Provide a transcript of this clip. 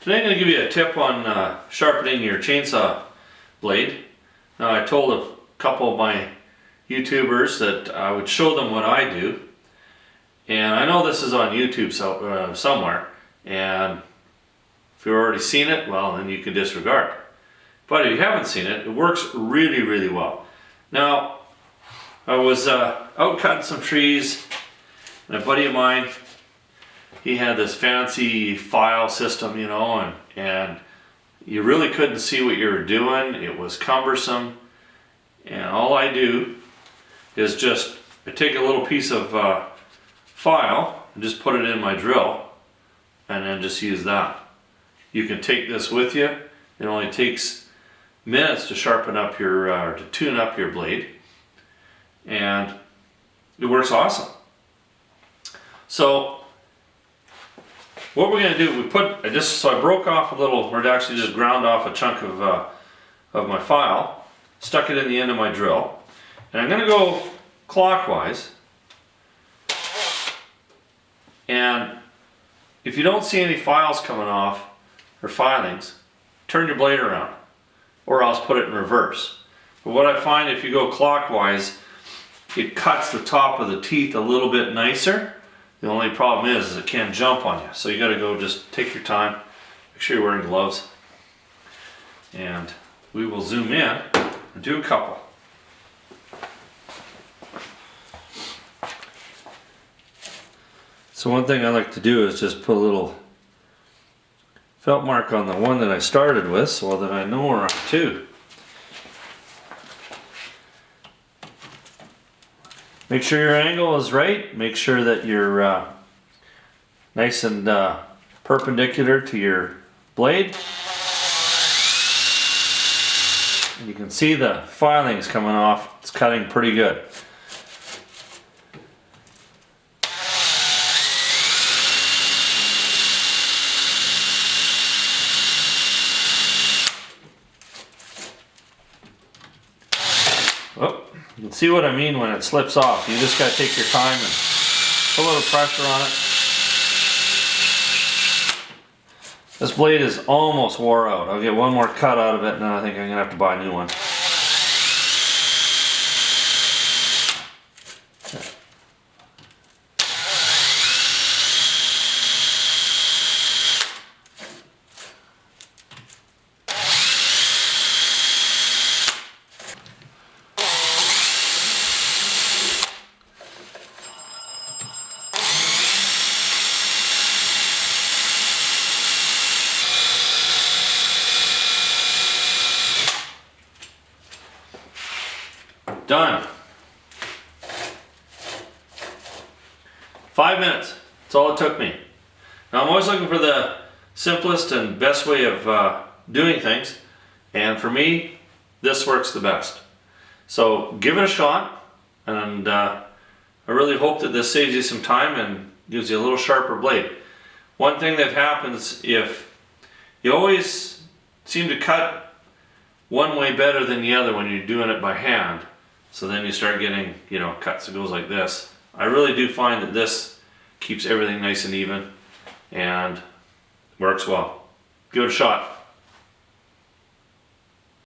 Today I'm going to give you a tip on sharpening your chainsaw blade. Now, I told a couple of my YouTubers that I would show them what I do, and I know this is on YouTube somewhere, and if you've already seen it, well, then you can disregard. But if you haven't seen it, it works really, really well. Now, I was out cutting some trees, and a buddy of mine, he had this fancy file system, you know, and you really couldn't see what you were doing. It was cumbersome, and all I do is just I take a little piece of file and just put it in my drill, and then just use that. You can take this with you. It only takes minutes to sharpen up your to tune up your blade, and it works awesome. So what we're going to do, I broke off a little, or actually just ground off a chunk of my file, stuck it in the end of my drill, and I'm going to go clockwise. And if you don't see any files coming off, or filings, turn your blade around, or else put it in reverse. But what I find, if you go clockwise, it cuts the top of the teeth a little bit nicer. The only problem is it can jump on you. So you got to go, just take your time. Make sure you're wearing gloves. And we will zoom in and do a couple. So one thing I like to do is just put a little felt mark on the one that I started with so that I know where I'm to. Make sure your angle is right. Make sure that you're nice and perpendicular to your blade. And you can see the filings coming off. It's cutting pretty good. Oh, you can see what I mean when it slips off. You just got to take your time and put a little pressure on it. This blade is almost wore out. I'll get one more cut out of it, and then I think I'm going to have to buy a new one. Done. 5 minutes. That's all it took me. Now I'm always looking for the simplest and best way of doing things, and for me, this works the best. So give it a shot, and I really hope that this saves you some time and gives you a little sharper blade. One thing that happens, if you always seem to cut one way better than the other when you're doing it by hand, so then you start getting, you know, cuts that goes like this. I really do find that this keeps everything nice and even and works well. Give it a shot.